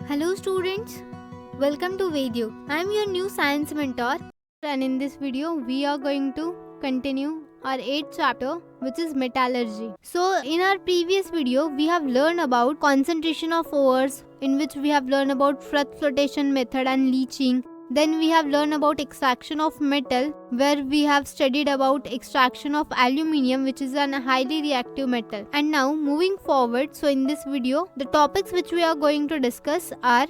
Hello students, welcome to Video. I am your new science mentor and in this video we are going to continue our 8th chapter, which is metallurgy. So in our previous video we have learned about concentration of ores, in which we have learned about froth flotation method and leaching. Then we have learned about extraction of metal, where we have studied about extraction of aluminium, which is a highly reactive metal. And now moving forward, so in this video the topics which we are going to discuss are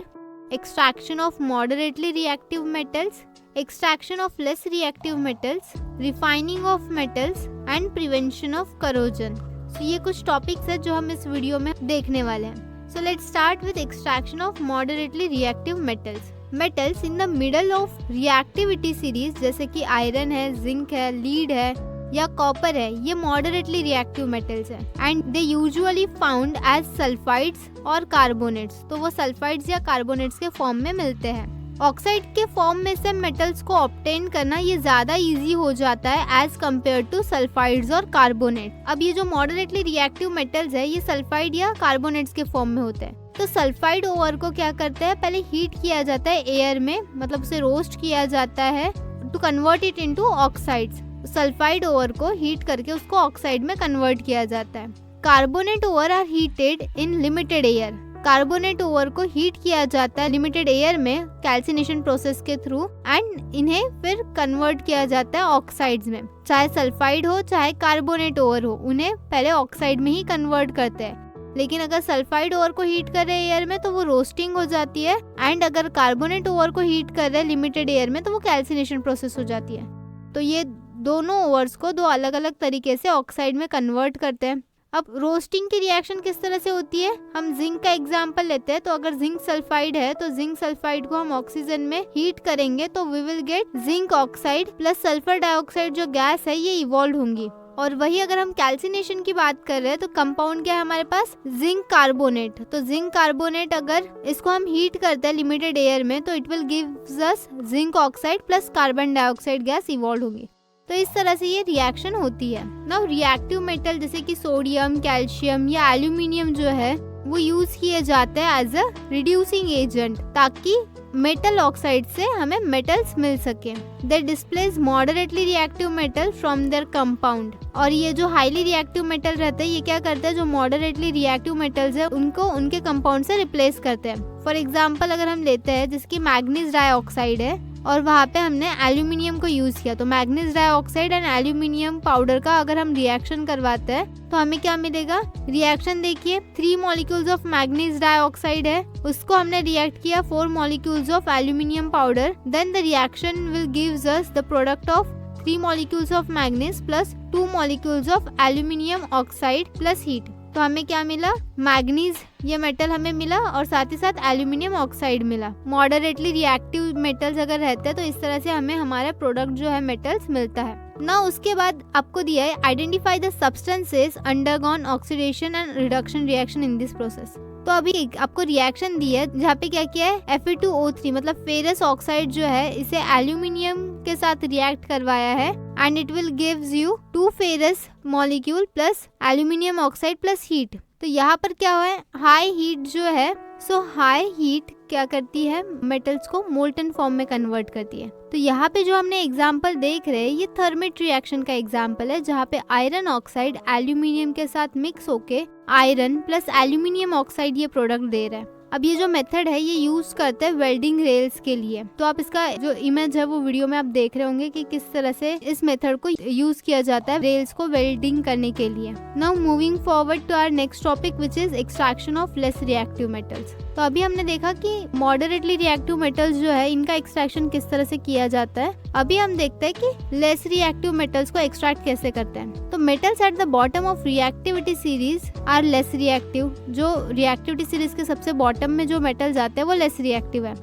extraction of moderately reactive metals, extraction of less reactive metals, refining of metals and prevention of corrosion. So ये कुछ topics है जो हम इस video में देखने वाले हैं. So let's start with extraction of moderately reactive metals. Metals in the middle of reactivity series, जैसे कि आयरन है, जिंक है, लीड है या कॉपर है, ये मॉडरेटली रिएक्टिव मेटल्स है and they usually found as sulphides और कार्बोनेट्स. तो वो सल्फाइड्स या कार्बोनेट्स के फॉर्म में मिलते हैं. ऑक्साइड के फॉर्म में से मेटल्स को ऑब्टेन करना ये ज्यादा इजी हो जाता है एज कम्पेयर टू सल्फाइड्स और कार्बोनेट. अब ये जो मॉडरेटली रिएक्टिव मेटल्स है ये सल्फाइड या कार्बोनेट्स के फॉर्म में होते हैं. तो सल्फाइड ओवर को क्या करते हैं, पहले हीट किया जाता है एयर में, मतलब उसे रोस्ट किया जाता है to convert it into oxides. Sulphide ore को हीट करके उसको ऑक्साइड में कन्वर्ट किया जाता है. Carbonate ore are heated in limited air. Carbonate ore को हीट किया जाता है लिमिटेड एयर में कैल्सिनेशन प्रोसेस के थ्रू एंड इन्हें फिर कन्वर्ट किया जाता है ऑक्साइड्स में. चाहे सल्फाइड हो चाहे कार्बोनेट ओवर हो, उन्हें पहले ऑक्साइड में ही कन्वर्ट करते हैं. लेकिन अगर सल्फाइड ओवर को हीट कर रहे हैं एयर में तो वो रोस्टिंग हो जाती है एंड अगर कार्बोनेट ओवर को हीट कर रहे हैं लिमिटेड एयर में तो वो कैल्सिनेशन प्रोसेस हो जाती है. तो ये दोनों ओवर्स को दो अलग अलग तरीके से ऑक्साइड में कन्वर्ट करते हैं. अब रोस्टिंग की रिएक्शन किस तरह से होती है, हम जिंक का एग्जांपल लेते हैं. तो अगर जिंक सल्फाइड है तो जिंक सल्फाइड को हम ऑक्सीजन में हीट करेंगे तो we will get zinc oxide plus sulphur dioxide. जो गैस है ये इवॉल्व होंगी. और वही अगर हम कैल्सिनेशन की बात कर रहे हैं तो कंपाउंड क्या है हमारे पास, जिंक कार्बोनेट. तो जिंक कार्बोनेट अगर इसको हम हीट करते हैं लिमिटेड एयर में तो it will gives us zinc oxide plus carbon dioxide gas evolve होगी. तो इस तरह से ये रिएक्शन होती है. नाउ रिएक्टिव मेटल जैसे कि सोडियम, कैल्शियम या एल्यूमिनियम जो है वो यूज किए जाते हैं एज अ रिड्यूसिंग एजेंट, ताकि मेटल ऑक्साइड से हमें मेटल्स मिल सके. They displace moderately reactive metal from their compound. और ये जो हाईली रिएक्टिव मेटल रहते हैं ये क्या करते हैं, जो मॉडरेटली रिएक्टिव मेटल्स है उनको उनके कंपाउंड से रिप्लेस करते हैं. फॉर एग्जाम्पल अगर हम लेते हैं जिसकी मैग्नीज डाइऑक्साइड है और वहाँ पे हमने एल्यूमिनियम को यूज किया, तो manganese dioxide and aluminium powder का अगर हम रिएक्शन करवाते हैं तो हमें क्या मिलेगा, रिएक्शन देखिए 3 मॉलिक्यूल्स ऑफ मैग्नीज डाइऑक्साइड है, उसको हमने रिएक्ट किया 4 molecules of aluminium powder. Then the reaction will gives us the product of 3 molecules of manganese plus 2 molecules of aluminium oxide plus heat. तो हमें क्या मिला, मैग्नीज ये मेटल हमें मिला और साथ ही साथ एल्यूमिनियम ऑक्साइड मिला. मॉडरेटली रिएक्टिव मेटल्स अगर रहते हैं तो इस तरह से हमें हमारा प्रोडक्ट जो है मेटल्स मिलता है. ना उसके बाद आपको दिया है identify the substances undergone oxidation and reduction reaction in this process. तो अभी आपको रिएक्शन दी है जहाँ पे क्या किया है, Fe2O3 मतलब फेरस ऑक्साइड जो है इसे एल्यूमिनियम के साथ रिएक्ट करवाया है and it will gives you 2 ferrous molecule plus aluminium oxide plus heat. तो यहाँ पर क्या हुआ है, हाई हीट जो है, सो हाई हीट क्या करती है, मेटल्स को मोल्टन फॉर्म में कन्वर्ट करती है. तो यहाँ पे जो हमने एग्जांपल देख रहे हैं ये थर्मेट रिएक्शन का एग्जांपल है, जहाँ पे आयरन ऑक्साइड एल्यूमिनियम के साथ मिक्स होके आयरन प्लस एल्यूमिनियम ऑक्साइड ये प्रोडक्ट दे रहा है. अब ये जो मेथड है ये यूज करते हैं वेल्डिंग रेल्स के लिए. तो आप इसका जो इमेज है वो वीडियो में आप देख रहे होंगे कि किस तरह से इस मेथड को यूज किया जाता है रेल्स को वेल्डिंग करने के लिए. Now moving forward to our next topic which is extraction of less reactive metals. तो अभी हमने देखा कि मॉडरेटली रिएक्टिव मेटल्स जो है इनका एक्सट्रैक्शन किस तरह से किया जाता है. अभी हम देखते हैं कि लेस रिएक्टिव मेटल्स को एक्सट्रैक्ट कैसे करते हैं. तो metals at the bottom of reactivity series are less reactive. जो रिएक्टिविटी सीरीज के सबसे बॉटम में जो मेटल्स आते हैं वो लेस रिएक्टिव है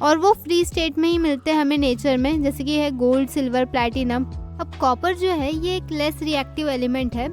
और वो फ्री स्टेट में ही मिलते हैं हमें नेचर में, जैसे कि है गोल्ड, सिल्वर, प्लैटिनम. अब कॉपर जो है ये एक लेस रिएक्टिव एलिमेंट है,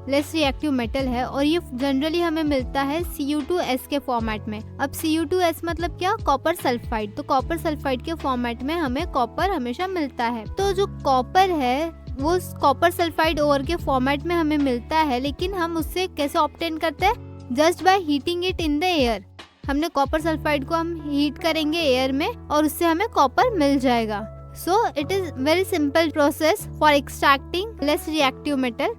लेस रिएक्टिव मेटल है और ये जनरली हमें मिलता है Cu2S के फॉर्मेट में. अब Cu2S मतलब क्या, कॉपर सल्फाइड. तो कॉपर सल्फाइड के फॉर्मेट में हमें कॉपर हमेशा मिलता है. तो जो कॉपर है वो कॉपर सल्फाइड ओर के फॉर्मेट में हमें मिलता है, लेकिन हम उससे कैसे ऑब्टेन करते हैं, just by heating it in the air. हमने कॉपर सल्फाइड को हम हीट करेंगे एयर में और उससे हमें कॉपर मिल जाएगा। So it is very simple process for extracting less reactive metal.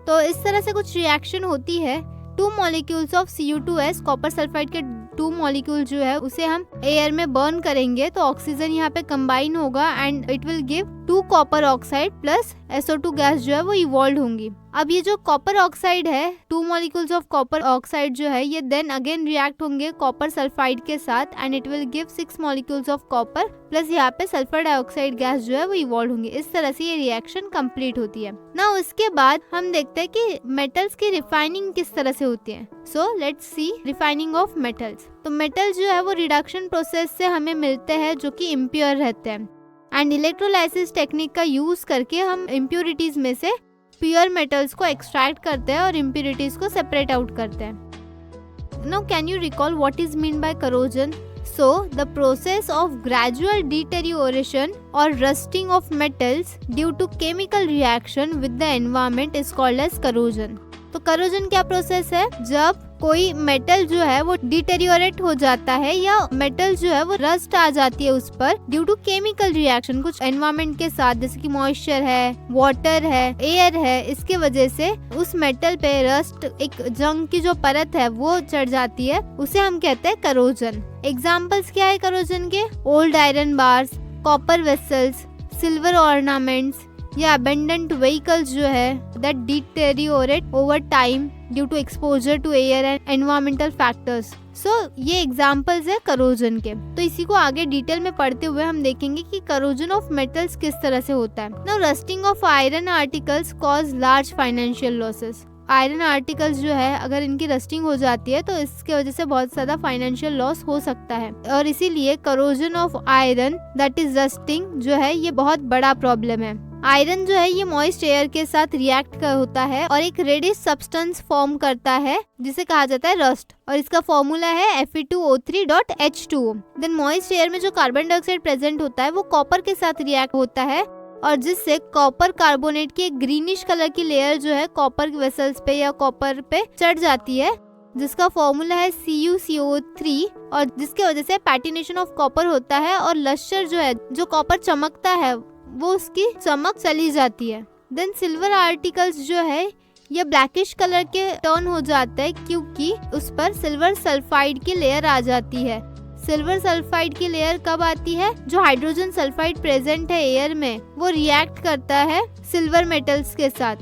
तो इस तरह से कुछ रिएक्शन होती है। 2 molecules of Cu2S, copper sulphide के 2 मॉलिक्यूल जो है उसे हम एयर में बर्न करेंगे तो ऑक्सीजन यहाँ पे कंबाइन होगा and it will give 2 copper oxide plus SO2 gas जो है वो इवॉल्व होंगी। अब ये जो कॉपर ऑक्साइड है, 2 मॉलिक्यूल्स ऑफ कॉपर ऑक्साइड जो है ये देन अगेन रिएक्ट होंगे कॉपर सल्फाइड के साथ and it will give 6 molecules of copper plus यहाँ पे सल्फर डाइऑक्साइड गैस जो है वो इवॉल्व होंगे। इस तरह से ये रिएक्शन कंप्लीट होती है ना। उसके बाद हम देखते हैं कि मेटल्स की रिफाइनिंग किस तरह से होती है। So let's see refining of metals. तो मेटल जो है वो रिडक्शन प्रोसेस से हमें मिलते हैं जो कि इम्प्योर रहते हैं एंड इलेक्ट्रोलाइसिस टेक्निक का यूज करके हम इम्प्योरिटीज में से प्योर मेटल्स को एक्सट्रैक्ट करते हैं और इम्प्योरिटीज को सेपरेट आउट करते हैं। Now can you recall what is mean by corrosion? So, the process of gradual deterioration or rusting of metals due to chemical reaction with the environment is called as corrosion. तो corrosion क्या process है? जब कोई metal जो है वो deteriorate हो जाता है या मेटल जो है वो रस्ट आ जाती है उस पर ड्यू टू केमिकल रिएक्शन, कुछ एनवायरमेंट के साथ, जैसे कि मॉइस्चर है, वाटर है, एयर है, इसके वजह से उस मेटल पे रस्ट, एक जंग की जो परत है वो चढ़ जाती है, उसे हम कहते हैं करोजन। एग्जाम्पल्स क्या है करोजन के? Old iron bars, copper vessels, silver ornaments या अबेंडेंट व्हीकल्स जो है that deteriorate over time due to exposure to air and environmental factors. So ये एग्जाम्पल्स है करोजन के। तो इसी को आगे डिटेल में पढ़ते हुए हम देखेंगे कि करोजन ऑफ मेटल्स किस तरह से होता है। Now rusting of iron articles cause large financial losses. Iron articles जो है अगर इनकी रस्टिंग हो जाती है तो इसके वजह से बहुत ज्यादा फाइनेंशियल लॉस हो सकता है और इसीलिए corrosion of iron that is rusting जो है ये बहुत बड़ा प्रॉब्लम है। आयरन जो है ये मॉइस्ट एयर के साथ रिएक्ट होता है और एक रेडिश सब्सटेंस फॉर्म करता है जिसे कहा जाता है रस्ट और इसका फॉर्मूला है Fe2O3.H2O। देन मॉइस्ट एयर में जो कार्बन डाइऑक्साइड प्रेजेंट होता है वो कॉपर के साथ रिएक्ट होता है और जिससे कॉपर कार्बोनेट की एक ग्रीनिश कलर की लेयर जो है कॉपर वेसल्स पे या कॉपर पे चढ़ जाती है जिसका फॉर्मूला है CuCO3 और जिसके वजह से पैटिनेशन ऑफ कॉपर होता है और लश्चर जो है, जो कॉपर चमकता है वो उसकी चमक चली जाती है। देन सिल्वर आर्टिकल्स जो है ये ब्लैकिश कलर के टर्न हो जाता है क्योंकि उस पर सिल्वर सल्फाइड की लेयर आ जाती है। सिल्वर सल्फाइड की लेयर कब आती है? जो हाइड्रोजन सल्फाइड प्रेजेंट है एयर में वो रिएक्ट करता है सिल्वर मेटल्स के साथ,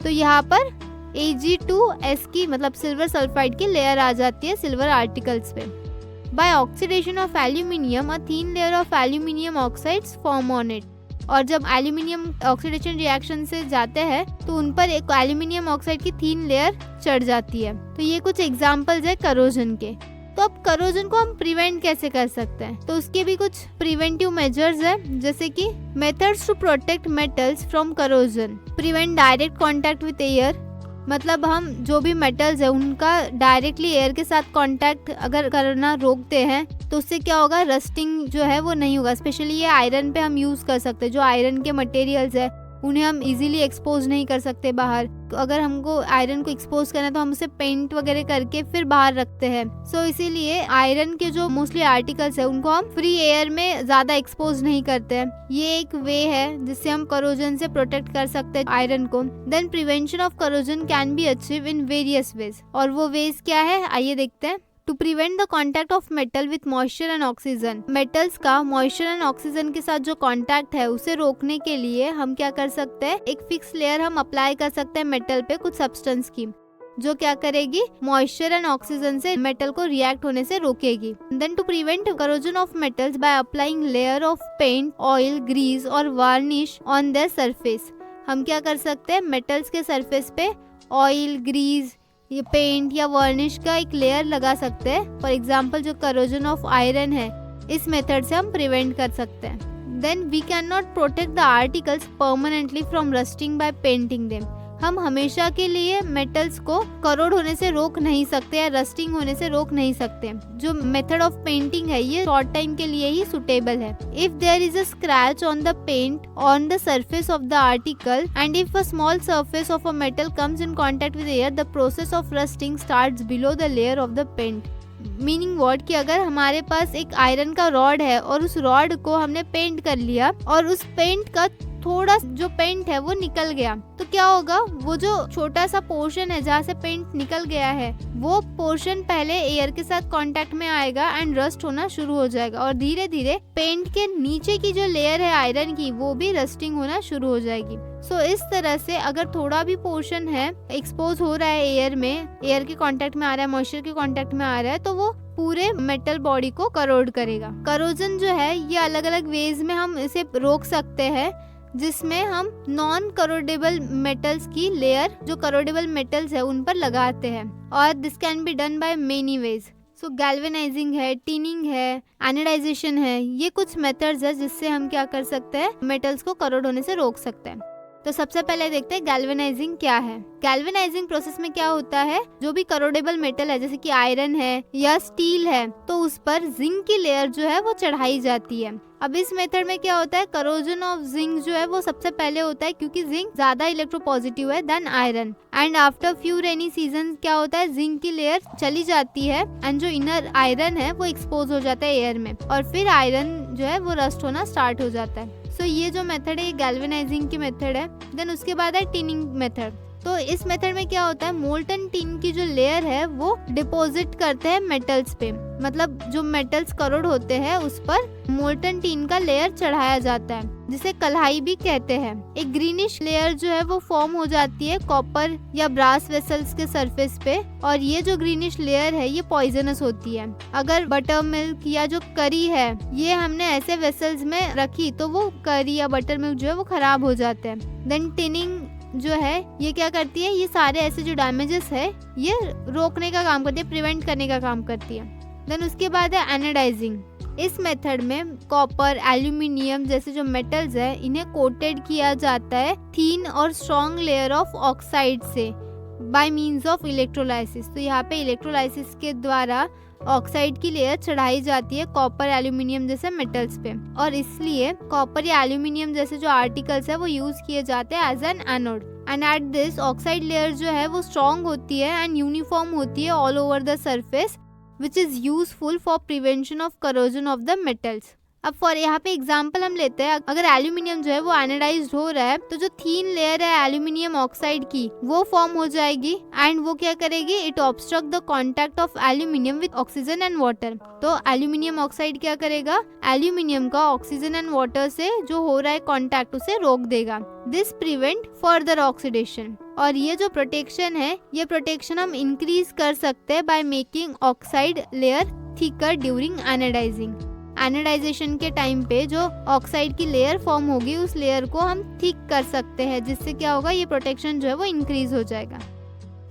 तो यहाँ पर Ag2S की मतलब सिल्वर सल्फाइड की लेयर आ जाती है सिल्वर आर्टिकल्स पे। By oxidation of aluminium a thin layer of aluminium oxides form on it. और जब एल्यूमिनियम ऑक्सीडेशन रिएक्शन से जाते हैं तो उन पर एक एल्यूमिनियम ऑक्साइड की थीन लेयर चढ़ जाती है। तो ये कुछ एग्जांपल्स है करोजन के। तो अब करोजन को हम प्रिवेंट कैसे कर सकते हैं? तो उसके भी कुछ प्रिवेंटिव मेजर्स है, जैसे कि methods to protect metals from corrosion. Prevent direct contact with air, मतलब हम जो भी मेटल्स है उनका डायरेक्टली एयर के साथ कांटेक्ट अगर करना रोकते हैं तो उससे क्या होगा, रस्टिंग जो है वो नहीं होगा। स्पेशली ये आयरन पे हम यूज कर सकते हैं। जो आयरन के मटेरियल्स है उन्हें हम इजीली एक्सपोज नहीं कर सकते बाहर। अगर हमको आयरन को एक्सपोज करना है तो हम उसे पेंट वगैरह करके फिर बाहर रखते हैं। सो इसीलिए आयरन के जो मोस्टली आर्टिकल्स है उनको हम फ्री एयर में ज्यादा एक्सपोज नहीं करते हैं। ये एक वे है जिससे हम करोजन से प्रोटेक्ट कर सकते हैं आयरन को। Then prevention of corrosion can be achieve in various ways, और वो वेज क्या है आइए देखते हैं। To prevent the contact of metal with moisture and oxygen, metals का मॉइस्चर एंड ऑक्सीजन के साथ जो कॉन्टैक्ट है उसे रोकने के लिए हम क्या कर सकते हैं, एक फिक्स लेयर हम अप्लाई कर सकते हैं मेटल पे कुछ सब्सटेंस की, जो क्या करेगी, मॉइस्चर एंड ऑक्सीजन से मेटल को रिएक्ट होने से रोकेगी। Then to prevent corrosion of metals by applying layer of paint, oil, grease और वार्निश ऑन देयर सरफेस, हम क्या कर सकते हैं, मेटल्स के सरफेस पे ऑयल, ग्रीस, ये पेंट या वर्निश का एक लेयर लगा सकते हैं। फॉर एग्जाम्पल जो करोजन ऑफ आयरन है इस मेथड से हम प्रिवेंट कर सकते हैं। Then we can not protect the articles permanently from rusting by painting them, हम हमेशा के लिए मेटल्स को करोड होने से रोक नहीं सकते या रस्टिंग होने से रोक नहीं सकते। जो मेथड ऑफ पेंटिंग है ये शॉर्ट टाइम के लिए ही सुटेबल है। If there is a scratch on the paint on the surface of the article and if a small surface of a metal comes in contact with air, the process of rusting starts below the layer of the paint. Meaning what कि अगर हमारे पास एक iron का rod है और उस rod को हमने पेंट कर लिया और उस पेंट का थोड़ा जो पेंट है वो निकल गया, तो क्या होगा, वो जो छोटा सा पोर्शन है जहाँ से पेंट निकल गया है वो पोर्शन पहले एयर के साथ कांटेक्ट में आएगा एंड रस्ट होना शुरू हो जाएगा और धीरे धीरे पेंट के नीचे की जो लेयर है आयरन की वो भी रस्टिंग होना शुरू हो जाएगी। सो इस तरह से अगर थोड़ा भी पोर्शन है एक्सपोज हो रहा है एयर में, एयर के कांटेक्ट में आ रहा है, मॉइस्चर के कांटेक्ट में आ रहा है, तो वो पूरे मेटल बॉडी को करोड करेगा। करोजन जो है ये अलग अलग वेज में हम इसे रोक सकते हैं, जिसमें हम नॉन करोडेबल मेटल्स की लेयर जो करोडेबल मेटल्स है उन पर लगाते हैं और this can be done by many ways. So galvanising है, टिनिंग है, एनोडाइजेशन है, ये कुछ मेथड्स है जिससे हम क्या कर सकते हैं, मेटल्स को करोड होने से रोक सकते हैं। तो सबसे पहले देखते हैं गैल्वेनाइजिंग क्या है। गैल्वेनाइजिंग प्रोसेस में क्या होता है, जो भी करोडेबल मेटल है जैसे कि आयरन है या स्टील है तो उस पर जिंक की लेयर जो है वो चढ़ाई जाती है। अब इस मेथड में क्या होता है, करोजन ऑफ जिंक जो है वो सबसे पहले होता है क्योंकि जिंक ज्यादा इलेक्ट्रोपॉजिटिव है then iron, and after few rainy season क्या होता है, जिंक की लेयर चली जाती है एंड जो इनर आयरन है वो एक्सपोज हो जाता है एयर में और फिर आयरन जो है वो रस्ट होना स्टार्ट हो जाता है। सो ये जो मेथड है ये गैल्वेनाइजिंग की मेथड है। देन उसके बाद है टिनिंग मेथड। तो इस मेथड में क्या होता है, मोल्टन टिन की जो लेयर है वो डिपॉजिट करते हैं मेटल्स पे, मतलब जो मेटल्स करोड होते हैं उस पर मोल्टन टिन का लेयर चढ़ाया जाता है जिसे कल्हाई भी कहते हैं। एक ग्रीनिश लेयर जो है वो फॉर्म हो जाती है कॉपर या ब्रास वेसल्स के सरफेस पे और ये जो ग्रीनिश लेयर है ये पॉइजनस होती है। अगर बटर मिल्क या जो करी है ये हमने ऐसे वेसल्स में रखी तो वो करी या बटर मिल्क जो है वो खराब हो जाते हैं। देन टिनिंग जो है ये क्या करती है, ये सारे ऐसे जो डैमेजेस है ये रोकने का काम करती है, प्रिवेंट करने का काम करती है। देन उसके बाद है एनोडाइजिंग। इस मेथड में कॉपर, एल्यूमिनियम जैसे जो मेटल्स है इन्हें कोटेड किया जाता है थीन और स्ट्रॉन्ग लेयर ऑफ ऑक्साइड से बाय मींस ऑफ इलेक्ट्रोलाइसिस। तो यहाँ पे इलेक्ट्रोलाइसिस के द्वारा ऑक्साइड की लेयर चढ़ाई जाती है कॉपर, एल्यूमिनियम जैसे मेटल्स पे और इसलिए कॉपर या एल्यूमिनियम जैसे जो आर्टिकल्स है वो यूज किए जाते हैं as an anode. And at this oxide layer जो है वो स्ट्रॉन्ग होती है एंड यूनिफॉर्म होती है all over the surface which is useful for prevention of corrosion of the metals. अब फॉर यहाँ पे एग्जांपल हम लेते हैं, अगर एल्यूमिनियम जो है वो एनोडाइज्ड हो रहा है तो जो थीन लेयर है एल्यूमिनियम ऑक्साइड की वो फॉर्म हो जाएगी एंड वो क्या करेगी, it obstruct the contact of aluminium with oxygen and water. तो एल्यूमिनियम ऑक्साइड क्या करेगा, एल्यूमिनियम का ऑक्सीजन एंड वाटर से जो हो रहा है कांटेक्ट उसे रोक देगा। This prevent further oxidation. और ये जो प्रोटेक्शन है ये प्रोटेक्शन हम इंक्रीज कर सकते हैं by making oxide layer thicker during anodizing. Anodization के टाइम पे जो ऑक्साइड की लेयर फॉर्म होगी उस लेयर को हम थिक कर सकते हैं जिससे क्या होगा, ये प्रोटेक्शन जो है वो इंक्रीज हो जाएगा।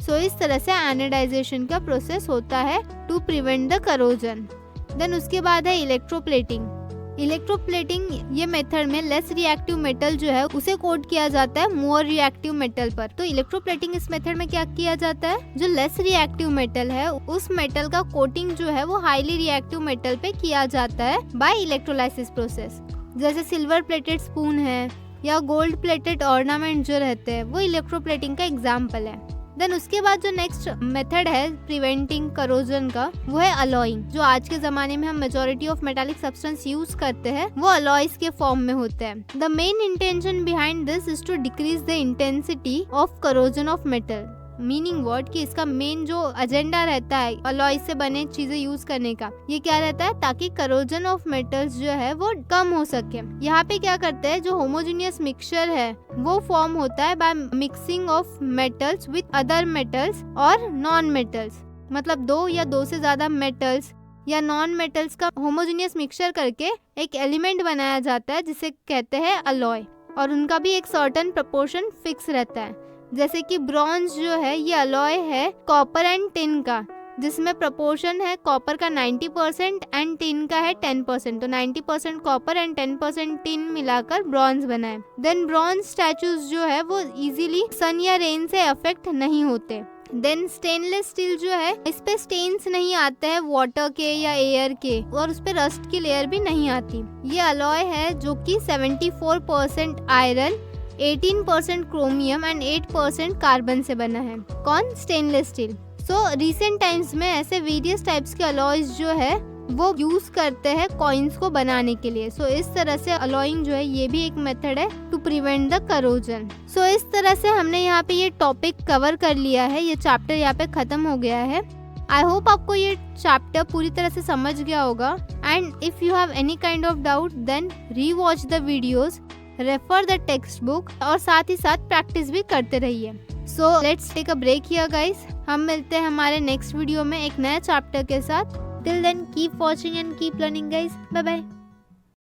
सो इस तरह से एनोडाइजेशन का प्रोसेस होता है to prevent the corrosion. Then उसके बाद है इलेक्ट्रोप्लेटिंग। इलेक्ट्रोप्लेटिंग ये मेथड में लेस रिएक्टिव मेटल जो है उसे कोट किया जाता है मोर रिएक्टिव मेटल पर। तो इलेक्ट्रोप्लेटिंग इस मेथड में क्या किया जाता है, जो लेस रिएक्टिव मेटल है उस मेटल का कोटिंग जो है वो हाईली रिएक्टिव मेटल पे किया जाता है बाय इलेक्ट्रोलाइसिस प्रोसेस। जैसे सिल्वर प्लेटेड स्पून है या गोल्ड प्लेटेड ऑर्नामेंट जो रहते हैं वो इलेक्ट्रोप्लेटिंग का एग्जाम्पल है। देन उसके बाद जो नेक्स्ट मेथड है प्रिवेंटिंग करोजन का वो है अलॉइंग। जो आज के जमाने में हम majority of metallic substance use करते हैं वो अलॉयज के फॉर्म में होते हैं। The main intention behind this is to decrease the intensity of corrosion of metal. Meaning word कि इसका मेन जो एजेंडा रहता है अलॉय से बने चीजें यूज करने का, ये क्या रहता है, ताकि करोजन ऑफ मेटल्स जो है वो कम हो सके। यहाँ पे क्या करते हैं, जो होमोजेनियस मिक्सचर है वो फॉर्म होता है by mixing of metals with other metals और नॉन मेटल्स। मतलब दो या दो से ज्यादा मेटल्स या नॉन मेटल्स का होमोजेनियस मिक्सचर करके एक एलिमेंट बनाया जाता है जिसे कहते हैं अलॉय और उनका भी एक सर्टेन प्रोपोर्शन फिक्स रहता है। जैसे कि ब्रॉन्ज जो है ये अलॉय है कॉपर एंड टिन का, जिसमें प्रोपोर्शन है कॉपर का 90% एंड टिन का है 10%। तो 90% कॉपर एंड 10% टिन मिलाकर ब्रॉन्ज बना है। देन ब्रॉन्ज स्टैचूज जो है वो इजीली सन या रेन से अफेक्ट नहीं होते। देन स्टेनलेस स्टील जो है इस पे स्टेन्स नहीं आते हैं वाटर के या एयर के और उस पे रस्ट की लेयर भी नहीं आती। ये अलॉय है जो कि 74% आयरन, 18% क्रोमियम एंड 8% कार्बन से बना है। कौन? Stainless steel. So recent times में ऐसे वेरियस टाइप्स के अलॉयज जो है वो यूज करते हैं कॉइन्स को बनाने के लिए। सो इस तरह से अलॉइंग जो है ये भी एक मेथड है टू प्रिवेंट द करोजन। सो इस तरह से हमने यहाँ पे ये टॉपिक कवर कर लिया है, ये चैप्टर यहाँ पे खत्म हो गया है। आई होप आपको ये चैप्टर पूरी तरह से समझ गया होगा। And if you have any kind of doubt then rewatch the videos, refer the textbook और साथ ही साथ प्रैक्टिस भी करते रहिए। So let's take a break here guys. हम मिलते हैं हमारे नेक्स्ट वीडियो में एक नया चैप्टर के साथ। Till then, keep watching and keep learning guys. Bye bye.